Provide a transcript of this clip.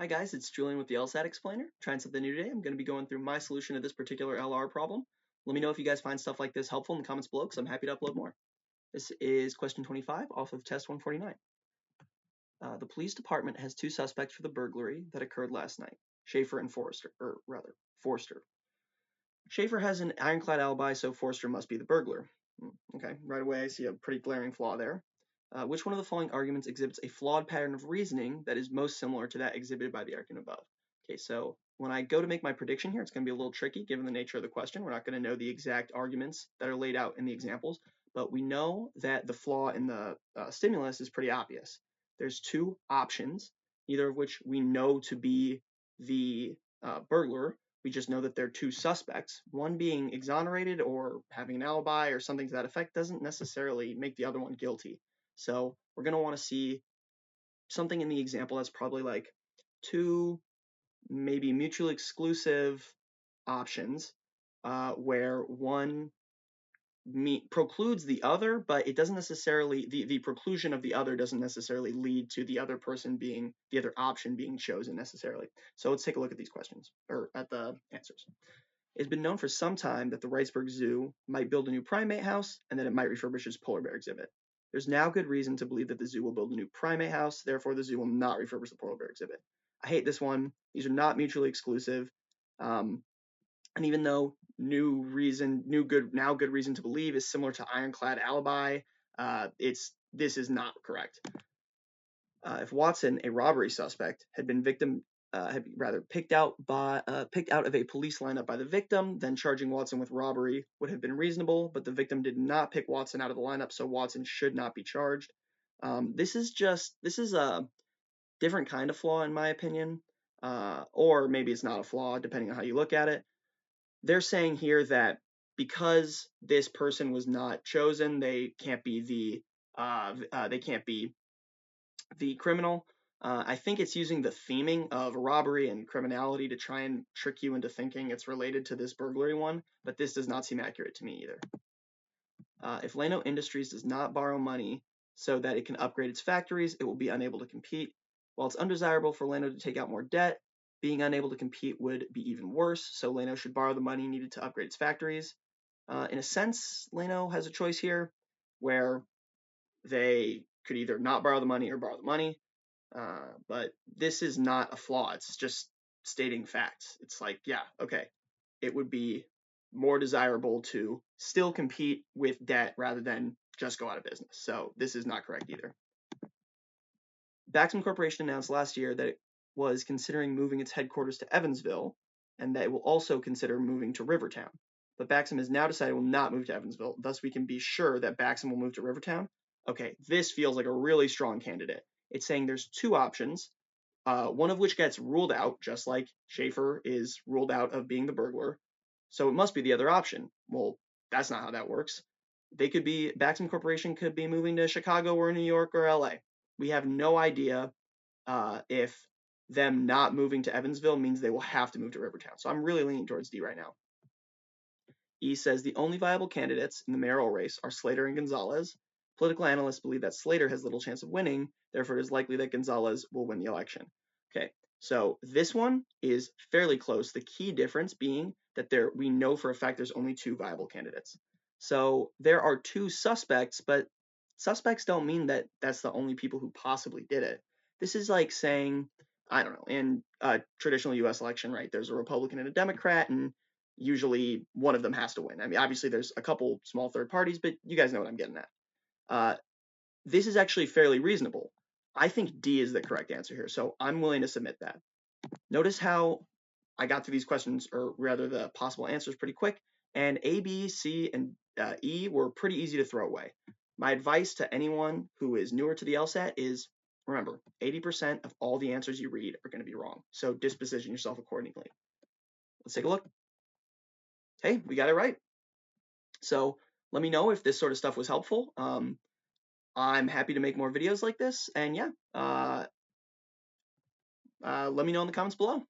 Hi guys, it's Julian with the LSAT Explainer. Trying something new today. I'm going to be going through my solution to this particular LR problem. Let me know if you guys find stuff like this helpful in the comments below because I'm happy to upload more. This is question 25 off of test 149. The police department has two suspects for the burglary that occurred last night, Schaefer and Forrester. Schaefer has an ironclad alibi, so Forrester must be the burglar. Okay, right away I see a pretty glaring flaw there. Which one of the following arguments exhibits a flawed pattern of reasoning that is most similar to that exhibited by the argument above? Okay, so when I go to make my prediction here, it's going to be a little tricky given the nature of the question. We're not going to know the exact arguments that are laid out in the examples, but we know that the flaw in the stimulus is pretty obvious. There's two options, neither of which we know to be the burglar. We just know that they're two suspects. One being exonerated or having an alibi or something to that effect doesn't necessarily make the other one guilty. So we're going to want to see something in the example that's probably like two maybe mutually exclusive options where one precludes the other, but it doesn't necessarily, the preclusion of the other doesn't necessarily lead to the other option being chosen necessarily. So let's take a look at these questions, or at the answers. It's been known for some time that the Wrightsburg Zoo might build a new primate house and that it might refurbish its polar bear exhibit. There's now good reason to believe that the zoo will build a new primate house, therefore the zoo will not refurbish the polar bear exhibit. I hate this one. These are not mutually exclusive. And even though good reason to believe is similar to ironclad alibi, this is not correct. If Watson, a robbery suspect, had been picked out of a police lineup by the victim, then charging Watson with robbery would have been reasonable, but the victim did not pick Watson out of the lineup, so Watson should not be charged. This is a different kind of flaw in my opinion, or maybe it's not a flaw depending on how you look at it. They're saying here that because this person was not chosen, they can't be the criminal. I think it's using the theming of robbery and criminality to try and trick you into thinking it's related to this burglary one, but this does not seem accurate to me either. If Lano Industries does not borrow money so that it can upgrade its factories, it will be unable to compete. While it's undesirable for Lano to take out more debt, being unable to compete would be even worse, so Lano should borrow the money needed to upgrade its factories. In a sense, Lano has a choice here where they could either not borrow the money or borrow the money, but this is not a flaw. It's just stating facts. It's like, yeah, okay, it would be more desirable to still compete with debt rather than just go out of business. So this is not correct either. Baxam Corporation announced last year that it was considering moving its headquarters to Evansville and that it will also consider moving to Rivertown. But Baxam has now decided it will not move to Evansville, thus we can be sure that Baxam will move to Rivertown. Okay, this feels like a really strong candidate. It's saying there's two options, one of which gets ruled out, just like Schaefer is ruled out of being the burglar. So it must be the other option. Well, that's not how that works. Baxam Corporation could be moving to Chicago or New York or LA. We have no idea if them not moving to Evansville means they will have to move to Rivertown. So I'm really leaning towards D right now. E says the only viable candidates in the mayoral race are Slater and Gonzalez. Political analysts believe that Slater has little chance of winning, therefore it is likely that Gonzalez will win the election. Okay, so this one is fairly close. The key difference being that we know for a fact there's only two viable candidates. So there are two suspects, but suspects don't mean that that's the only people who possibly did it. This is like saying, I don't know, in a traditional U.S. election, right, there's a Republican and a Democrat, and usually one of them has to win. I mean, obviously there's a couple small third parties, but you guys know what I'm getting at. This is actually fairly reasonable. I think D is the correct answer here, so I'm willing to submit that. Notice how I got through these questions, or rather the possible answers, pretty quick, and A, B, C, and E were pretty easy to throw away. My advice to anyone who is newer to the LSAT is, remember, 80% of all the answers you read are going to be wrong, so disposition yourself accordingly. Let's take a look. Hey, we got it right. So let me know if this sort of stuff was helpful. I'm happy to make more videos like this, and yeah, let me know in the comments below.